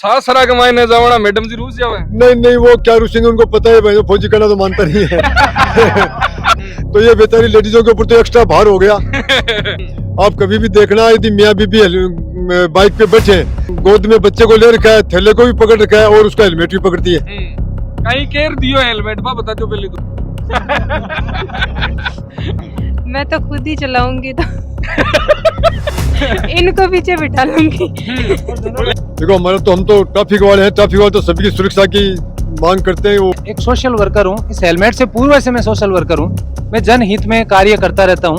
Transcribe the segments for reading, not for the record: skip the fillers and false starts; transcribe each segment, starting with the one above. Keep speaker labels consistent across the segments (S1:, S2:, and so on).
S1: छासरा के मायने जावना मैडम जी रूस जावे।
S2: नहीं नहीं, वो क्या रुसेंगे उनको पता है भाई, फौजी करना तो मानता नहीं है। तो ये बेचारी लेडीजों के ऊपर तो एक्स्ट्रा भार हो गया। आप कभी भी देखना, यदि मियाँ बीबी बाइक पे बैठे, गोद में बच्चे को ले रखा है, थैले को भी पकड़ रखा है और उसका हेलमेट भी पकड़ती है।
S1: कहीं केयर दियो हेलमेट बा बता दो पहले तो।
S3: मैं तो खुद ही चलाऊंगी तो इनको पीछे बिठा लूंगी।
S2: देखो हमारा तो, हम तो ट्रैफिक वाले हैं, ट्रैफिक वाले तो सभी की सुरक्षा की मांग करते हैं। वो
S4: एक सोशल वर्कर हूँ, इस हेलमेट से पूर्व से मैं सोशल वर्कर हूँ। मैं जनहित में कार्य करता रहता हूँ।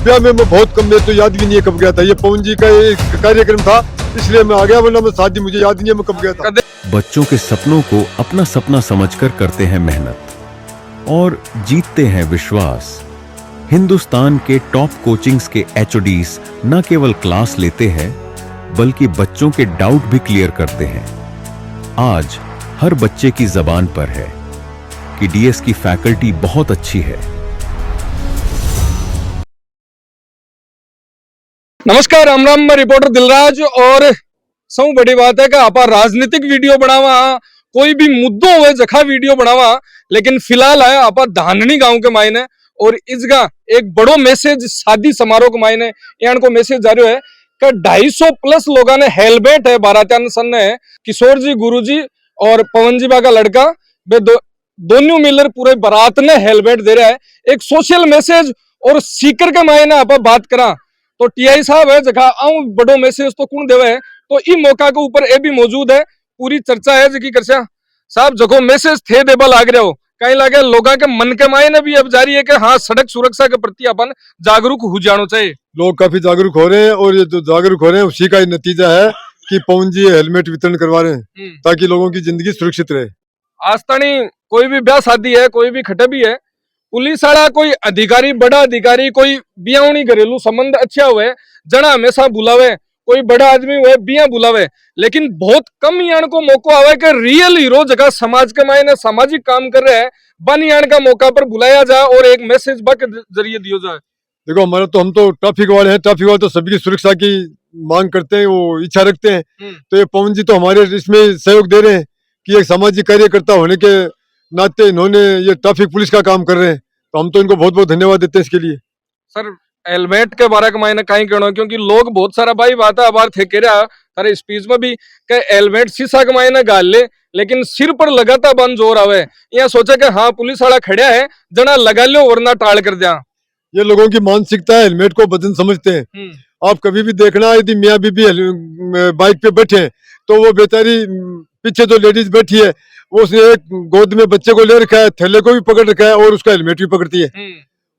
S2: ब्याह में मैं बहुत कम, मेरे तो याद भी नहीं है कब गया था। ये पवन जी का एक कार्यक्रम था इसलिए मैं आ गया, वरना मैं शादी मुझे याद नहीं है मैं कब गया था।
S5: बच्चों के सपनों को अपना सपना समझकर करते हैं मेहनत और जीतते हैं विश्वास। हिंदुस्तान के टॉप कोचिंग्स के एचओडीज न केवल क्लास लेते हैं बल्कि बच्चों के डाउट भी क्लियर करते हैं। आज हर बच्चे की जबान पर है कि डीएस की फैकल्टी बहुत अच्छी है।
S1: नमस्कार, राम राम, मैं रिपोर्टर दिलराज। और सब बड़ी बात है कि आप राजनीतिक वीडियो बनावा, कोई भी मुद्दों हुए जखा वीडियो बनावा, लेकिन फिलहाल है आप धाननी गांव के मायने और इसका एक बड़ो मैसेज शादी समारोह के मायने यान को मैसेज जारी है कि 250 प्लस लोगों ने हेलमेट है बारात्यान सन ने किशोर जी, गुरु जी और पवन जी बा का लड़का वे दोनों मिलकर पूरे बारात ने हेलमेट दे रहा है। एक सोशल मैसेज और सीकर के मायने आप बात करा तो टीआई साहब है जगह आऊं बड़ो मैसेज तो कौन देवे है, तो ई मौका के ऊपर ये भी मौजूद है। पूरी चर्चा है जी करसा साहब जगो मैसेज थे देबा लाग रहे हो, कहीं लगे लोगों के मन के मायने भी अब जारी है कि हाँ सड़क सुरक्षा के प्रति अपन जागरूक हो जाना चाहिए।
S2: लोग काफी जागरूक हो रहे हैं और ये जो जागरूक हो रहे हैं उसी का ही नतीजा है कि पवन जी हेलमेट वितरण करवा रहे हैं ताकि लोगों की जिंदगी सुरक्षित रहे।
S1: आज तनी कोई भी ब्याह शादी है, कोई भी खटे भी है, पुलिस वाला कोई अधिकारी, बड़ा अधिकारी, कोई बियावनी घरेलू संबंध अच्छा हुए जना हमेशा बुलावे, कोई बड़ा आदमी हुए बिया बुलावे, लेकिन बहुत कम यान को मौका आवे कि रियल हीरो जगह समाज के मायने सामाजिक काम कर रहे हैं बन यान का मौका पर बुलाया जाए और एक मैसेज बा के जरिए दियो जाए।
S2: देखो हमारा तो, हम तो ट्रैफिक वाले हैं, ट्रैफिक वाले तो सभी की सुरक्षा की मांग करते हैं, वो इच्छा रखते हैं। तो ये पवन जी तो हमारे इसमें सहयोग दे रहे हैं कि एक सामाजिक कार्यकर्ता होने के नाते इन्होंने ये ट्रैफिक पुलिस का काम कर रहे हैं, तो हम तो इनको बहुत बहुत धन्यवाद देते हैं इसके लिए।
S1: सर हेलमेट के बारे में मैंने कहीं कहना, क्योंकि लोग बहुत सारा भाई बात है बार थे कह रहा तारे स्पीच में भी कि हेलमेट शीशा के मायने गाल ले लेकिन सिर पर लगाता बंद जोर आवे, यहाँ सोचा कि हाँ पुलिस वाला खड़ा है जना लगा लो वरना टाल कर दिया।
S2: ये लोगों की मानसिकता है, हेलमेट को वजन समझते हैं। आप कभी भी देखना, यदि मियाँ बीबी बाइक पे बैठे तो वो बेचारी पीछे जो लेडीज बैठी है वो उसने एक गोद में बच्चे को ले रखा है, थैले को भी पकड़ रखा है और उसका हेलमेट भी पकड़ती है।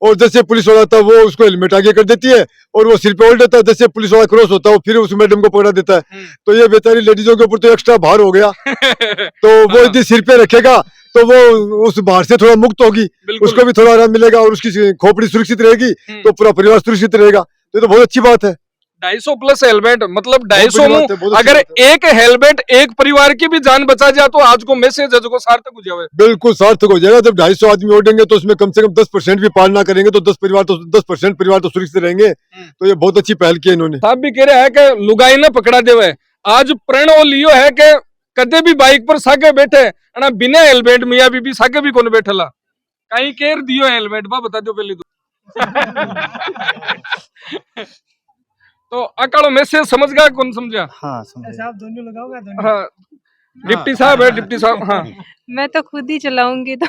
S2: और जैसे पुलिस वाला था वो उसको हेलमेट आगे कर देती है और वो सिर पे ओढ़ देता है, जैसे पुलिस वाला क्रॉस होता है वो फिर उस मैडम को पकड़ा देता है। तो ये बेचारी लेडीजों के ऊपर तो एक्स्ट्रा भार हो गया। तो वो यदि सिर पे रखेगा तो वो उस भार से थोड़ा मुक्त होगी, उसको भी थोड़ा आराम मिलेगा और उसकी खोपड़ी सुरक्षित रहेगी तो पूरा परिवार सुरक्षित रहेगा। तो ये तो बहुत अच्छी बात है।
S1: 250 प्लस हेलमेट मतलब 250 में अगर एक हेलमेट एक परिवार की भी जान बचा जाए तो आज को मैसेज है जो सार्थक हो जाए। बिल्कुल
S2: सार्थक हो जाएगा। जब 250 आदमी ओढ़ेंगे तो उसमें कम से कम 10% भी पालना करेंगे तो 10% परिवार तो सुरक्षित रहेंगे। तो ये बहुत अच्छी पहल की है इन्होंने।
S1: साहब भी कह रहे हैं कि लुगाई ने पकड़ा देवे, आज प्रण लियो है कि कदे भी बाइक पर सागे बैठे ना बिना हेलमेट मियाँ बीबी सागे भी कौन बैठला, कहीं केयर दियो हेलमेट बा बता दो पहले तो अकालो मैसेज समझ गया कौन समझा?
S4: हाँ समझ।
S3: आप दोनों लगाओगे?
S1: हाँ डिप्टी साहब है, डिप्टी साहब। हाँ
S3: मैं तो खुद ही चलाऊंगी तो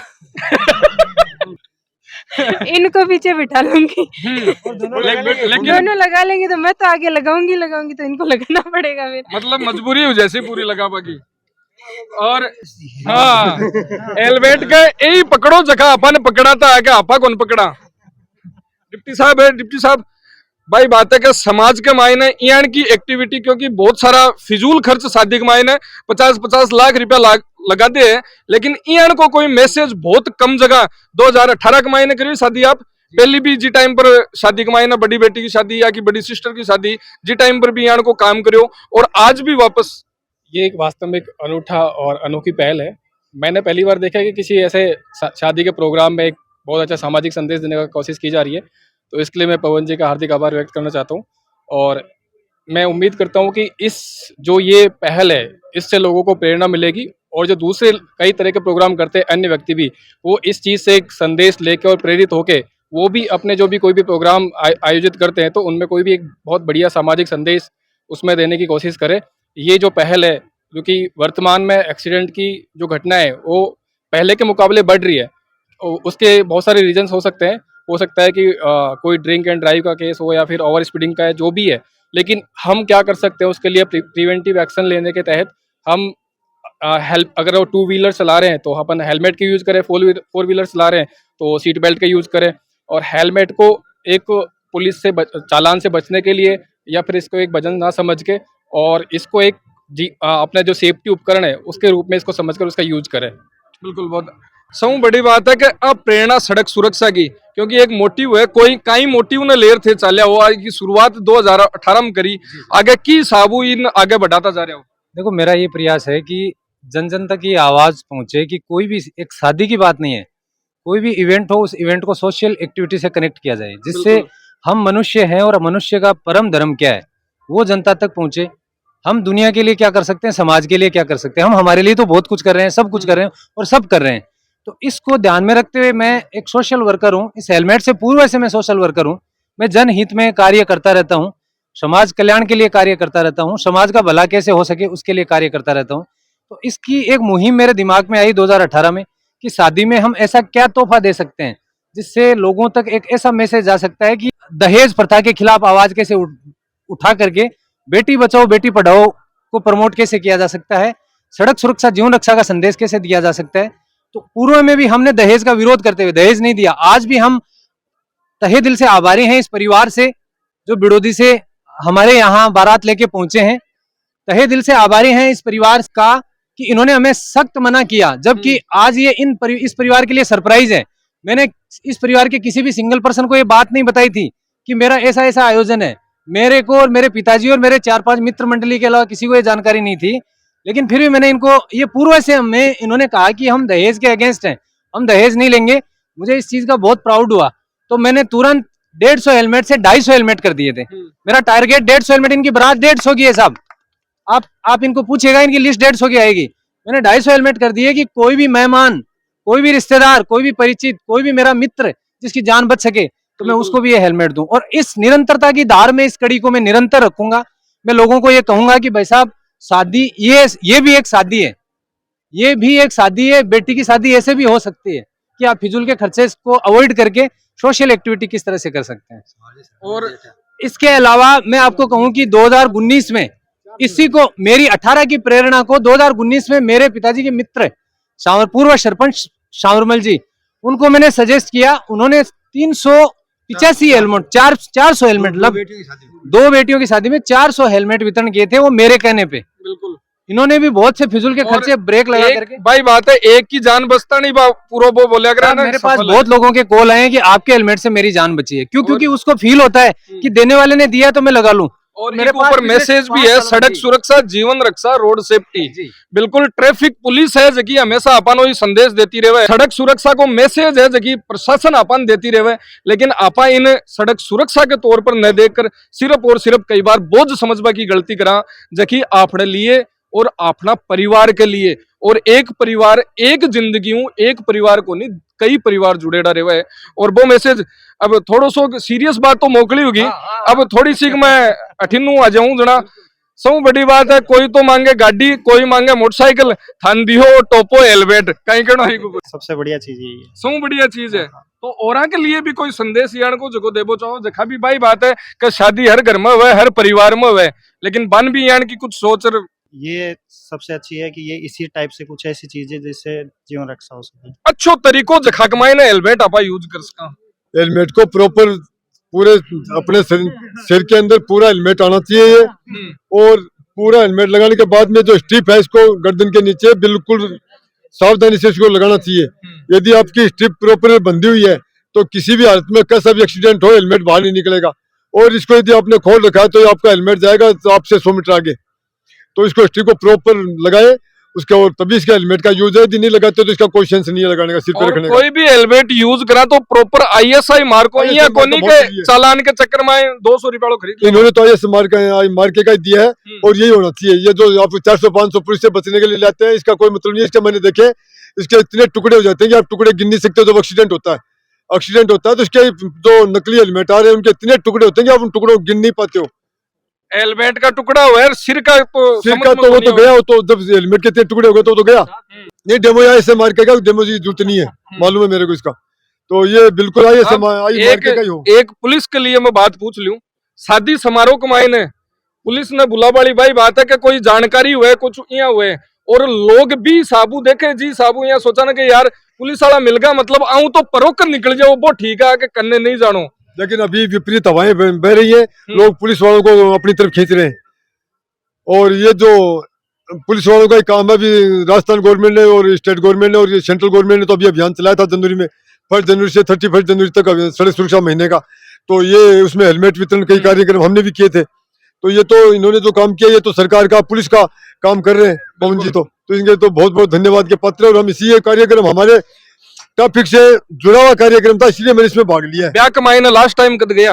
S3: इनको पीछे बिठा लूंगी।
S1: लेकिन
S3: दोनों लगा लेंगे तो मैं तो आगे लगाऊंगी तो इनको लगाना पड़ेगा फिर।
S1: मतलब मजबूरी हो जैसी पूरी लगा पागी। और हाँ हेलमेट का यही पकड़ो जगह अपन पकड़ा था आगे आपा कौन पकड़ा। डिप्टी साहब है, डिप्टी साहब भाई बात है कि समाज के मायने यान की एक्टिविटी, क्योंकि बहुत सारा फिजूल खर्च शादी के मायने 50-50 लाख रुपया लगा दे है, लेकिन यान को कोई मैसेज बहुत कम जगह 2018 के मायने करी शादी आप पहली भी जी टाइम पर शादी के मायने बड़ी बेटी की शादी या की बड़ी सिस्टर की शादी जी टाइम पर भी यान को काम करो और आज भी वापस।
S6: ये एक वास्तव में एक अनूठा और अनोखी पहल है। मैंने पहली बार देखा कि किसी ऐसे शादी के प्रोग्राम में एक बहुत अच्छा सामाजिक संदेश देने का कोशिश की जा रही है, तो इसके लिए मैं पवन जी का हार्दिक आभार व्यक्त करना चाहता हूँ। और मैं उम्मीद करता हूँ कि इस जो ये पहल है इससे लोगों को प्रेरणा मिलेगी और जो दूसरे कई तरह के प्रोग्राम करते हैं अन्य व्यक्ति भी वो इस चीज़ से एक संदेश लेके और प्रेरित होके वो भी अपने जो भी कोई भी प्रोग्राम आयोजित करते हैं तो उनमें कोई भी एक बहुत बढ़िया सामाजिक संदेश उसमें देने की कोशिश करे। ये जो पहल है क्योंकि वर्तमान में एक्सीडेंट की जो घटना है वो पहले के मुकाबले बढ़ रही है। उसके बहुत सारे रीजंस हो सकते हैं। हो सकता है कि कोई ड्रिंक एंड ड्राइव का केस हो या फिर ओवर स्पीडिंग का है, जो भी है, लेकिन हम क्या कर सकते हैं उसके लिए प्रिवेंटिव एक्शन लेने के तहत हम हेल्प, अगर वो 2 व्हीलर चला रहे हैं तो अपन हेलमेट के यूज़ करें, 4 व्हीलर चला रहे हैं तो सीट बेल्ट का यूज़ करें और हेलमेट को एक पुलिस से चालान से बचने के लिए या फिर इसको एक वजन ना समझ के और इसको एक अपना जो सेफ्टी उपकरण है उसके रूप में इसको समझकर उसका यूज करें।
S1: बिल्कुल, बहुत सौ बड़ी बात है कि अब प्रेरणा सड़क सुरक्षा की, क्योंकि एक मोटिव है, कोई कई मोटिव ने लेर थे चालिया हुआ की शुरुआत 2018 में करी, आगे की साबु इन आगे बढ़ाता जा रहा हो।
S4: देखो, मेरा ये प्रयास है कि जन जन तक ये आवाज पहुंचे कि कोई भी एक शादी की बात नहीं है, कोई भी इवेंट हो उस इवेंट को सोशल एक्टिविटी से कनेक्ट किया जाए, जिससे हम मनुष्य हैं और मनुष्य का परम धर्म क्या है वो जनता तक पहुंचे। हम दुनिया के लिए क्या कर सकते हैं, समाज के लिए क्या कर सकते हैं, हम हमारे लिए तो बहुत कुछ कर रहे हैं, सब कुछ कर रहे हैं और सब कर रहे हैं। तो इसको ध्यान में रखते हुए मैं एक सोशल वर्कर हूँ। इस हेलमेट से पूर्व से मैं सोशल वर्कर हूँ। मैं जनहित में कार्य करता रहता हूँ, समाज कल्याण के लिए कार्य करता रहता हूँ, समाज का भला कैसे हो सके उसके लिए कार्य करता रहता हूँ। तो इसकी एक मुहिम मेरे दिमाग में आई 2018 में कि शादी में हम ऐसा क्या तोहफा दे सकते हैं जिससे लोगों तक एक ऐसा मैसेज जा सकता है कि दहेज प्रथा के खिलाफ आवाज कैसे उठा करके बेटी बचाओ बेटी पढ़ाओ को प्रमोट कैसे किया जा सकता है, सड़क सुरक्षा जीवन रक्षा का संदेश कैसे दिया जा सकता है। तो पूर्व में भी हमने दहेज का विरोध करते हुए दहेज नहीं दिया। आज भी हम तहे दिल से आभारी हैं इस परिवार से जो बिड़ोदी से हमारे यहाँ बारात लेके पहुंचे हैं। तहे दिल से आभारी हैं इस परिवार का कि इन्होंने हमें सख्त मना किया, जबकि आज ये इस परिवार के लिए सरप्राइज है। मैंने इस परिवार के किसी भी सिंगल पर्सन को ये बात नहीं बताई थी कि मेरा ऐसा ऐसा आयोजन है। मेरे को और मेरे पिताजी और मेरे 4-5 मित्र मंडली के अलावा किसी को ये जानकारी नहीं थी, लेकिन फिर भी मैंने इनको ये पूर्व से हमें इन्होंने कहा कि हम दहेज के अगेंस्ट हैं, हम दहेज नहीं लेंगे। मुझे इस चीज का बहुत प्राउड हुआ, तो मैंने तुरंत 150 हेलमेट से 250 हेलमेट कर दिए थे। मेरा टारगेट 150 हेलमेट, इनकी बारात 150 की है साहब, आप इनको पूछिएगा, इनकी लिस्ट 150 की आएगी। मैंने 250 हेलमेट कर दिए कि कोई भी मेहमान, कोई भी रिश्तेदार, कोई भी परिचित, कोई भी मेरा मित्र जिसकी जान बच सके तो मैं उसको भी ये हेलमेट दूं। और इस निरंतरता की धार में इस कड़ी को मैं निरंतर रखूंगा। मैं लोगों को ये कहूंगा कि भाई साहब, शादी ये भी एक शादी है, ये भी एक शादी है। बेटी की शादी ऐसे भी हो सकती है कि आप फिजूल के खर्चे को अवॉइड करके सोशल एक्टिविटी किस तरह से कर सकते हैं। और इसके अलावा मैं आपको कहूं कि 2019 में इसी को मेरी 18 की प्रेरणा को 2019 में मेरे पिताजी के मित्र पूर्व सरपंच शावरमल जी, उनको मैंने सजेस्ट किया। उन्होंने 385 हेलमेट 400 हेलमेट, लगभग 2 बेटियों की शादी में 400 हेलमेट वितरण किए थे, वो मेरे कहने पे। बिल्कुल, इन्होंने भी बहुत से फिजूल के खर्चे ब्रेक लगा करके।
S1: भाई बात है, एक की जान बचता नहीं पूरा वो बोला करा ना।
S4: मेरे पास बहुत लोगों के कॉल आए कि आपके हेलमेट से मेरी जान बची है। क्यों? क्योंकि उसको फील होता है कि देने वाले ने दिया तो मैं लगा लूं।
S1: और मेरे ऊपर मैसेज भी है, सड़क सुरक्षा जीवन रक्षा रोड सेफ्टी। बिल्कुल, ट्रैफिक पुलिस है जकी हमेशा अपन वही संदेश देती रहे। सड़क सुरक्षा को मैसेज है जकी प्रशासन अपन देती रहे, लेकिन आपा इन सड़क सुरक्षा के तौर पर न देखकर सिर्फ और सिर्फ कई बार बोझ समझबा की गलती करा, जकी आपने लिए और अपना परिवार के लिए। और एक परिवार, एक जिंदगी हूँ, एक परिवार को नहीं, कई परिवार जुड़े डरे हुए। और वो मैसेज अब थोड़ा सो सीरियस बात तो मोकली होगी, अब थोड़ी सी मैं अठिनू आ जाऊं जना। सब बड़ी बात है, कोई तो मांगे गाड़ी, कोई मांगे मोटरसाइकिल, थान दियो टोपो हेलमेट, कहीं कहना
S7: सबसे बढ़िया चीज है ये।
S1: सब बढ़िया चीज है। तो औरा के लिए भी कोई संदेश यान को जगो देबो चाहो, जखा भी भाई बात है कि शादी हर घर में हुए, हर परिवार में हुए, लेकिन बन भी यान की कुछ सोच।
S7: ये सबसे अच्छी है कि ये इसी टाइप से कुछ ऐसी चीजें जिससे जीवन रक्षा हो सके।
S1: अच्छो तरीको जखा कमाए ना हेलमेट आपा यूज कर सका।
S2: हेलमेट को प्रॉपर पूरे अपने सिर के अंदर पूरा हेलमेट आना चाहिए ये, और पूरा हेलमेट लगाने के बाद में जो स्ट्रिप है इसको गर्दन के नीचे बिल्कुल सावधानी से इसको लगाना चाहिए। यदि आपकी स्ट्रिप प्रॉपर बंधी हुई है तो किसी भी हालत में कैसा भी एक्सीडेंट हो, हेलमेट बाहर नहीं निकलेगा। और इसको यदि आपने खोल रखा है तो आपका हेलमेट जाएगा तो आपसे 100 मीटर आगे। तो इसको स्ट्रिप को प्रॉपर लगाए उसके, और तभी इसका हेलमेट का यूज है। यदि नहीं लगाते तो इसका कोई सेंस नहीं है लगाने का, सिर पे
S1: और
S2: रखने का।
S1: कोई भी हेलमेट यूज करा तो प्रॉपर ISI मार्को
S2: ISI
S1: या
S2: मार्को
S1: कोनी
S2: बहुत
S1: के
S2: जरूरी है।
S1: चालान के चक्कर में 200 रुपया खरीद लो।
S2: इन्होंने तो ISI मार्के का ही दिया है, और यही होना चाहिए। ये जो आप 400-500 पुलिस से बचने के लिए लाते हैं, इसका कोई मतलब नहीं है। इसके मैंने देखे, इसके इतने टुकड़े हो जाते हैं कि आप टुकड़े गिन नहीं सकते। जब एक्सीडेंट होता है तो इसके जो नकली हेलमेट आ रहे हैं, उनके इतने टुकड़े होते हैं कि आप उन टुकड़ों को गिन नहीं पाते हो।
S1: हेलमेट का टुकड़ा हुआ है, सिर का तो
S2: सिर
S1: समझ
S2: का
S1: में
S2: तो वो
S1: नहीं
S2: तो
S1: होगा।
S2: गया, वो तो जब हेलमेट के इतने टुकड़े हो गए तो गया। नहीं, डेमो ISI मार्के का, डेमो की जरूरत नहीं है, मालूम है मेरे को इसका। तो ये बिल्कुल ISI मार्के का ही हो।
S1: एक पुलिस के लिए मैं बात पूछ लूं, शादी समारोह के मायने पुलिस ने बुला वाली भाई बात है कि कोई जानकारी हुए कुछ यहाँ हुए, और लोग भी साबू देखे जी, साबू यहाँ सोचा ना कि यार पुलिस वाला मिल गया, मतलब आऊं तो परोक कर निकल जाओ, वो ठीक है कि कन्ने नहीं जानो।
S2: लेकिन अभी विपरीत हवाएं बह रही है, लोग पुलिस वालों को अपनी तरफ खींच रहे हैं। और ये जो पुलिस वालों का ही काम है, अभी राजस्थान गवर्नमेंट ने और स्टेट गवर्नमेंट ने और ये सेंट्रल गवर्नमेंट ने तो अभी अभियान चलाया था जनवरी में, 1 जनवरी से 31 जनवरी तक सड़क सुरक्षा महीने का। तो ये उसमें हेलमेट वितरण कई कार्यक्रम हमने भी किए थे। तो ये तो इन्होंने जो काम किया, ये तो सरकार का, पुलिस का काम कर रहे हैं पवन जी। तो इनके तो बहुत बहुत धन्यवाद के पात्र हैं। और हम इसी ये कार्यक्रम हमारे ट्रैफिक से जुड़ा हुआ कार्यक्रम था, इसलिए मैंने इसमें भाग लिया है।
S1: ब्याह के मायने लास्ट टाइम कद गया?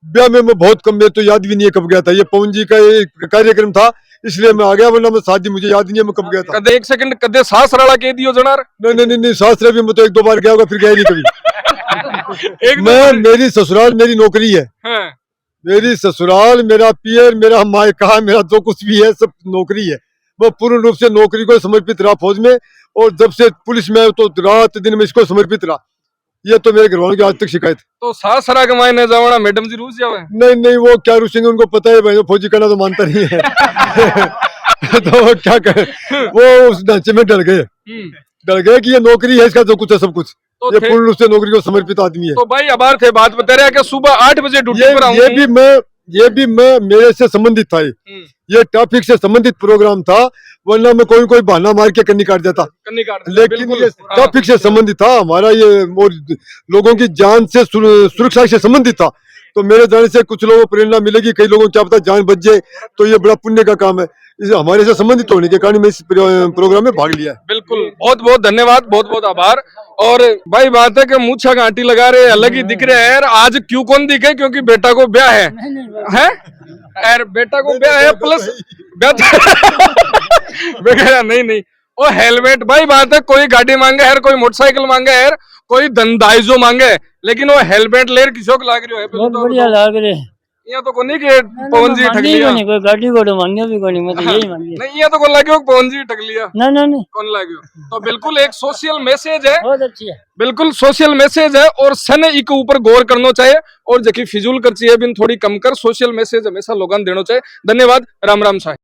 S2: ब्याह में मैं बहुत कम, में तो याद भी नहीं है कब गया था। ये पवन जी का एक कार्यक्रम था, इसलिए मैं आ गया, वरना मैं शादी मुझे याद नहीं है मैं कब गया था।
S1: कदे एक सेकंड कदे सास रड़ा कह दियो जनार?
S2: नहीं, सासरे भी मैं तो 1-2 बार गया होगा, फिर गया ही नहीं कभी।
S1: एक
S2: मैं, मेरी ससुराल मेरी नौकरी है,
S1: हाँ।
S2: मेरी ससुराल, मेरा पियर, मेरा मायका, मेरा जो कुछ भी है सब नौकरी है। मैं पूर्ण रूप से नौकरी को समर्पित रहा फौज में, और जब से पुलिस में तो रात दिन में इसको समर्पित रहा। ये तो मेरे घर वालों की आज तक शिकायत।
S1: तो सास रड़ा के मायने जावना मैडम जी रूस जावे?
S2: नहीं, वो क्या रुसेंगे, उनको पता है भाई, फौजी करना तो मानता नहीं है। तो वो क्या कहे, वो उस ढांचे में डर गए कि ये नौकरी है, इसका जो कुछ है सब कुछ।
S1: तो
S2: ये पूर्ण रूप से नौकरी को समर्पित आदमी है।
S1: तो भाई आभार थे, बात बता रहे कि सुबह 8 बजे ड्यूटी पर आऊं।
S2: ये भी मैं मेरे से संबंधित था। ये ट्रैफिक से संबंधित प्रोग्राम था, वरना मैं कोई बहाना मार के कन्नी काट देता। लेकिन ये ट्रैफिक से संबंधित था हमारा, ये और लोगों की जान से सुरक्षा से संबंधित था। तो मेरे जाने से कुछ लोगों को प्रेरणा मिलेगी, कई लोगों को क्या पता जान बच जाए, तो ये बड़ा पुण्य का काम है। इसे हमारे से संबंधित होने के कारण मैं इस प्रोग्राम में भाग लिया है।
S1: बिल्कुल, बहुत बहुत धन्यवाद, बहुत बहुत आभार। और भाई बात है कि मूछा घाटी लगा रहे, अलग ही दिख रहे हैं यार। आज क्यों कौन दिखे? क्योंकि बेटा को ब्याह है यार, बेटा को ब्याह है, प्लस बेटा नहीं और हेलमेट। भाई बात है, कोई गाड़ी मांगे यार, कोई मोटरसाइकिल मांगे यार, कोई धंधाइजो मांगे, लेकिन वो हेलमेट लेर किसो लाग रही है?
S8: बहुत बढ़िया लाग रहे।
S1: यहाँ तो कोनी के पवन जी ठग लिया।
S8: नहीं, कोई गाड़ी घोड़ो मांगे भी कोनी, मैं तो यही मांगी।
S1: नहीं, यहाँ तो कौन लाग्यो पवन जी ठग लिया?
S8: नहीं
S1: कौन लाग्यो? तो बिल्कुल एक सोशल मैसेज है,
S8: बहुत अच्छी है,
S1: बिल्कुल सोशल मैसेज है। और सन इक ऊपर गौर करना चाहिए, और जकी फिजूल कर चाहिए बिन थोड़ी कम कर, सोशल मैसेज हमेशा लोगन देना चाहिए। धन्यवाद, राम राम साहब।